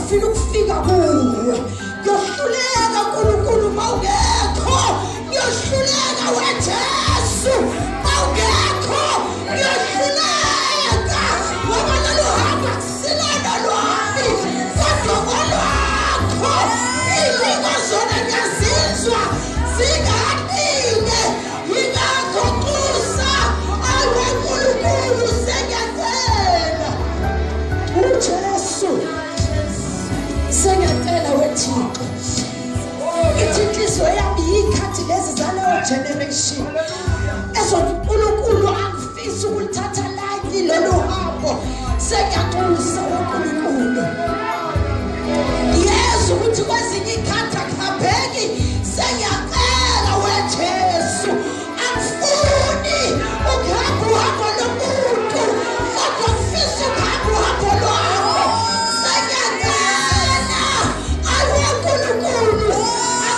ufuna ukufika kuwe. Yohluleka uNkulunkulu mawungekho, yohluleka weJesu mawungekho, yohluleka ngoba lolu hamba kusilana lwami kodwa lwakho iliko zona ngiyazizwa zinganine yingakho kusa ayiwe uNkulunkulu sengiyacela uJesu sengiyacela weThixo ithi inhliziyo yami yikhathi lezi zaleyo generation ezothi uNkulunkulu angifisi ukulithatha lightly lolu hambo sengiyaxolisa uNkulunkulu Yesu ukuthi kwezinye ikhathi akuhambeki sengiyacela weJesu angifuni ukuhamba uhambo lomuntu kodwa ngifisa ukuhamba uhambo lwakho sengiyacela ayiwe uNkulunkulu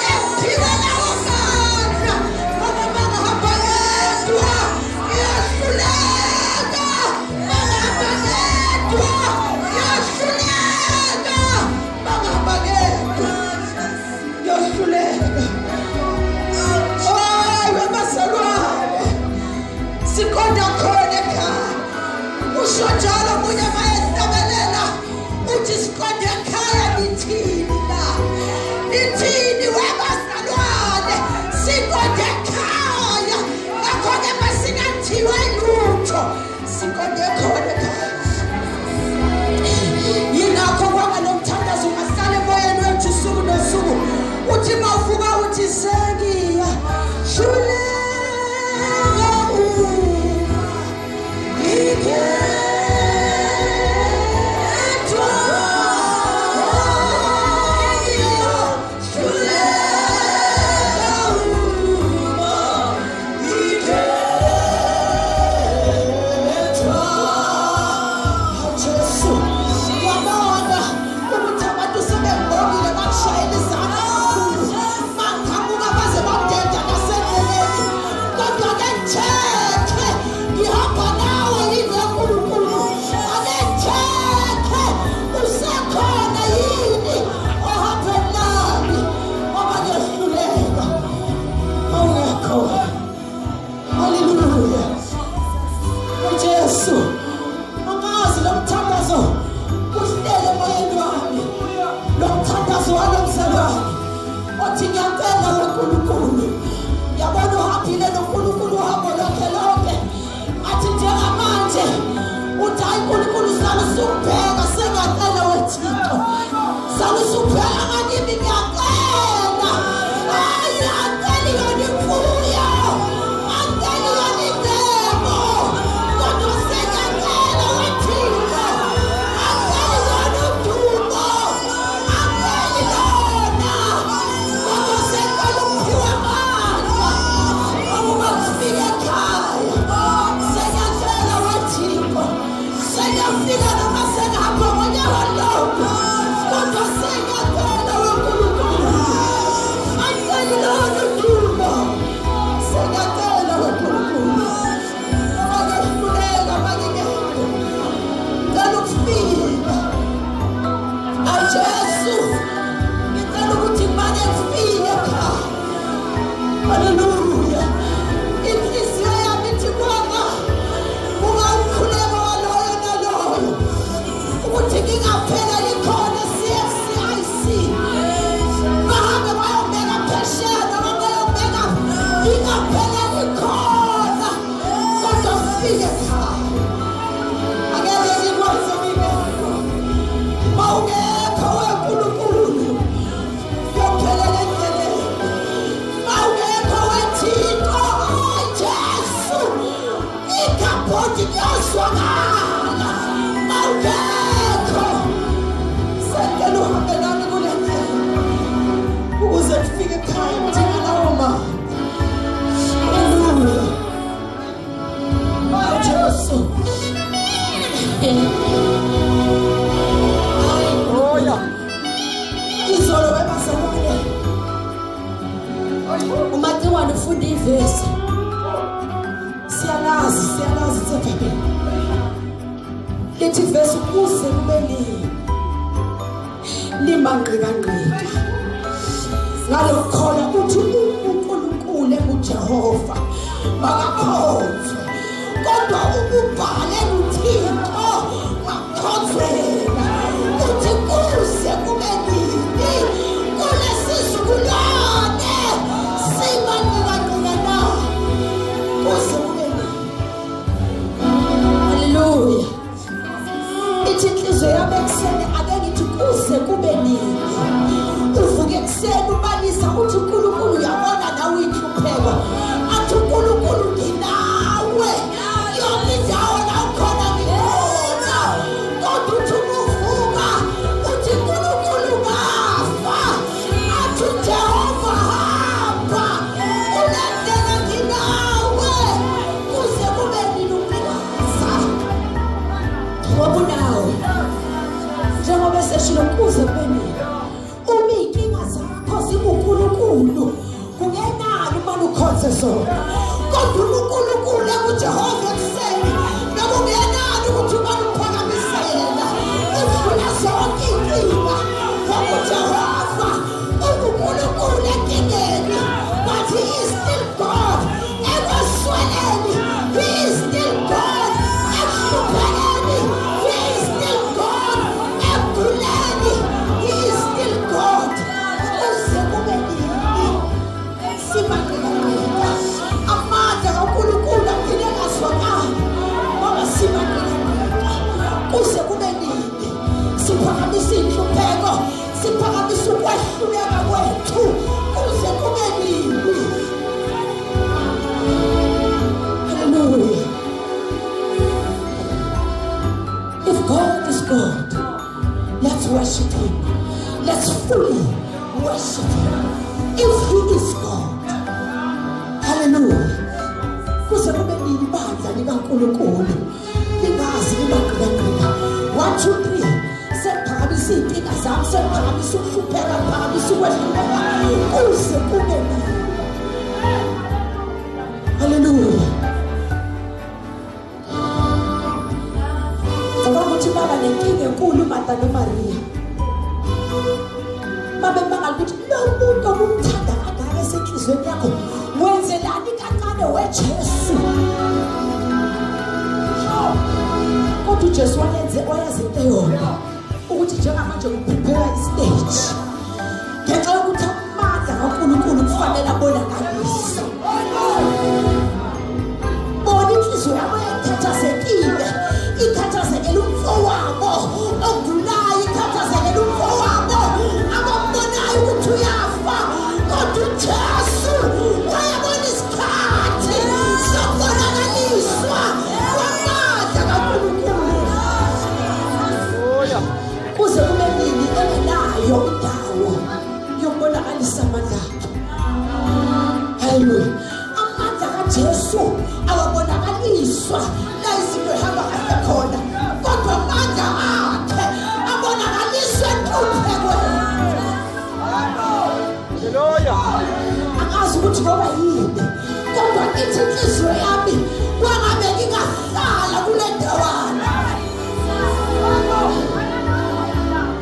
angiphiwe lawo mandla ngoba mangihamba yedwa ngiyahluleka mangihamba yedwa ngiyahluleka mangihamba yedwa ngiyahluleka ayiwe bazalwane sikhona khona ekhaya usho njalo munye mayehlabelela uthi sikhona ekhaya nithini la nithini webazalwane sikhona ekhaya ngakho-ke masingathiwa lutho sikhona khona ekhaya yingakho kwaba nomthandazo ungasale emoyeni wethu usuku nosuku uthi mawuvuka uthi sengiyahluleka uMatiwana ufunda ivesi siyalazi tsephephe lithi ivesi kuze kube nini nimangqikanqika ngalokho ukuthi uNkulunkulu uJehova makakhonzwe kodwa ukubhale uThixo makhonzwena uthi kuze kube nini kulesizukulwane simangqikanqika na kuze kube nini. Haleluya. Ithi inhliziyo yami ekuseni ake ngithi kuze kube nini. Uvuke ekuseni ubalisa uthi uNkulunkulu uyabona nawe inhlupheko athi uNkulunkulu nginawe yonke indawo la ukhona ngibona kodwa uthi uvuka uthi uNkulunkulu ngafa athi uJehova hamba ulandela nginawe kuze kube nini umpilasa ngoba nawe njengoba seshilo kuze kube nini uma inkinga zakho zibuNkulunkulu kungenani uma ukhonze zona kodwa uNkulunkulu uJehova ekuseni noma ungenani ukuthi uma uphakamise yena udlula zonke inkinga ngoba uJehova uNkulunkulu enkingeni but he is still God ekwesweleni he is still God ekuhluphekeni he is still God ekuguleni he is still God. Kuze kube nini simangqikanqika amandla kaNkulunkulu aphile ngazwakali ngoba simangqikanqika kuze kube nini siphakamise inhlupheko siphakamise ukwehluleka kwethu kuze kube nini. Hallelujah. If God is God, let's worship him. Let's fully worship him. If he is God, hallelujah. Kuze kube nini bandla likaNkulunkulu lingazi libaqhikanqika 1 2 3 sephakamisa inkinga zami sephakamisa ukuhlupheka phakamisa ukwehluleka kuze kube nini. Hallelujah. Ukuthi baba nenkinga enkulu uMartha noMaria babe bangakuthi lo muntu omthanda kangaka esenhlizweni yakho wenzelani kancane weJesu kodwa uJesu wayenza into yona ukuthi njengamanje uprepare istage ngenxa yokuthi amandla kaNkulunkulu kufanele abonakalise bona inhliziyo yakho yakhathazekile ikhathazekela umfowabo ogulayo ikhathazekela umfowabo abambonayo ukuthi uyafa kodwa uJesu wayabona isikhathi sokubonakaliswa kwamandla kaNkulunkulu kuze kube nini engenayo indawo yokubonakalisa amandla akhe. Haleluya. Amandla kaJesu awabonakaliswa la izinto ehamba kahle khona kodwa amandla akhe abonakaliswa enhluphekweni. Haleluya. Akazi ukuthi ngoba yini kodwa ithi inhliziyo yami wangabe ngingahlala kule ndawana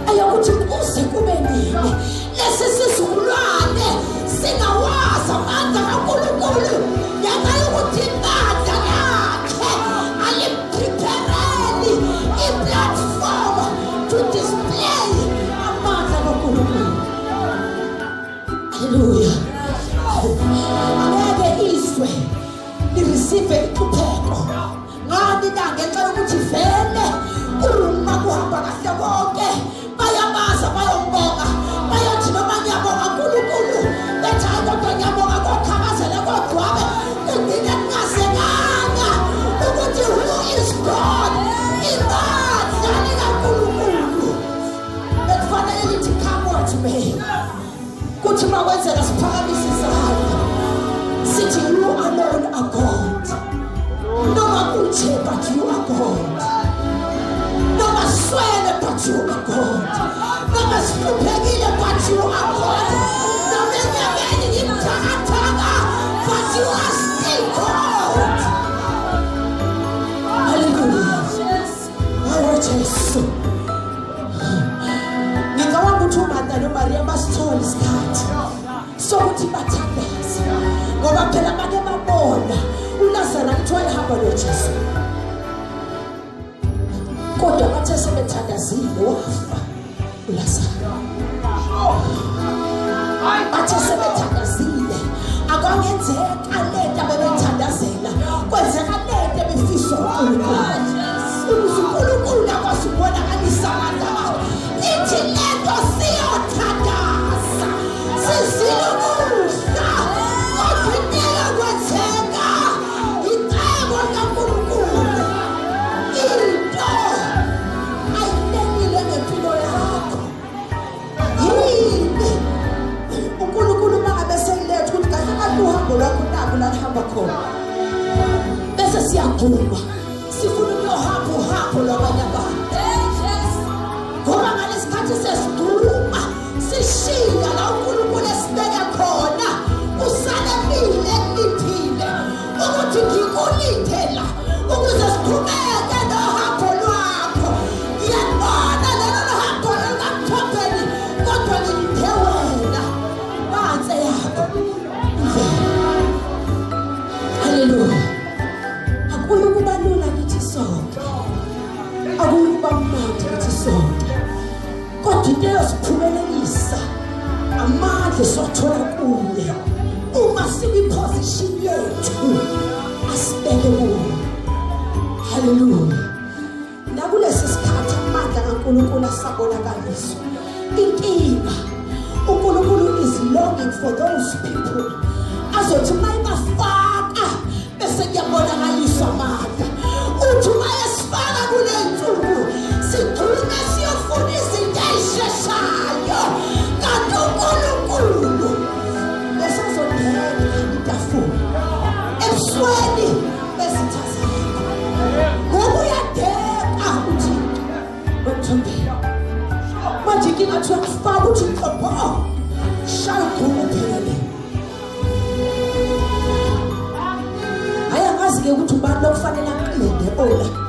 ayokuthi kuze kube nini lesi sizukulwane singawazi amandla kaNkulunkulu ngenxa yokuthi amandla yakhe aliprepare i-platform to display amandla kaNkulunkulu. Haleluya. Angeke izwe lireceive inhlupheko ngani na ngenxa yokuthi vele uma kuhamba kahle konke bayamaza bayombonga bayothi noma ngiyabonga uNkulunkulu bethi hayi kodwa ngiyabonga kokhakazela kodwabe kugcine kungazekanga ukuthi who is God imandla likaNkulunkulu bekufanele lithi come what may kuthi makwenzeka siphakamise isandla sithi you alone are God noma kuthi but you are God noma swele but you are God noma sihluphekile but you are God noma enyameni ngimthakathaka but you are still God. Hallelujah. Jesu ngicabanga ukuthi uhamba noJesu kodwa bathe sebethandazile wafa uLazaro bathe sebethandazile akwangenzeka lento abebethandazela kwenzeka lento ebefiswa uNkulunkulu akwasibonakaliswa amandla ithi lento siyothandaza sizile umusa kodwa kwenzeka icebo kaNkulunkulu into ayinenile ngempilo yakho yini uNkulunkulu mangabe seyiletha ukuthi kahle kahle uhambo lwakho nabo la hamba khona bese siyaguma sifuna ukuyohamba uhambo lwabanye abantu ngoba ngalesikhathi sesiduma sishiya la uNkulunkulu esibeka khona usale mile ekuliphile ukuthi ngikulindela ukuze siqhubeke nohambo lwakho ngiyabona lelo hambo likaMthombeni kodwa ngilinde wena banze yakho haleluya akuyi kuba lula kithi sonke akuyi kuba mnandi kithi sonke kodwa into yosiphumelelisa amandla sothola kuye uma sibiposition yethu asibeke kuyo haleluya nakulesi sikhathi amandla kaNkulunkulu asabonakaliswa inkinga uNkulunkulu is longing for those people azothi mayibafaka bese kuyabonakaliswa amandla uthi mayesifaka kule nsuku sigcine siyofuna izinto ezisheshayo kanti uNkulunkulu besazodela itafula ebusweni besithazeka ngoba uyadeka uThixo uMthombeni manje kingathi uyakufaka uthi qopho shaya kuphele hayi angazi ke ukuthi ubani lokufanele aqinde ola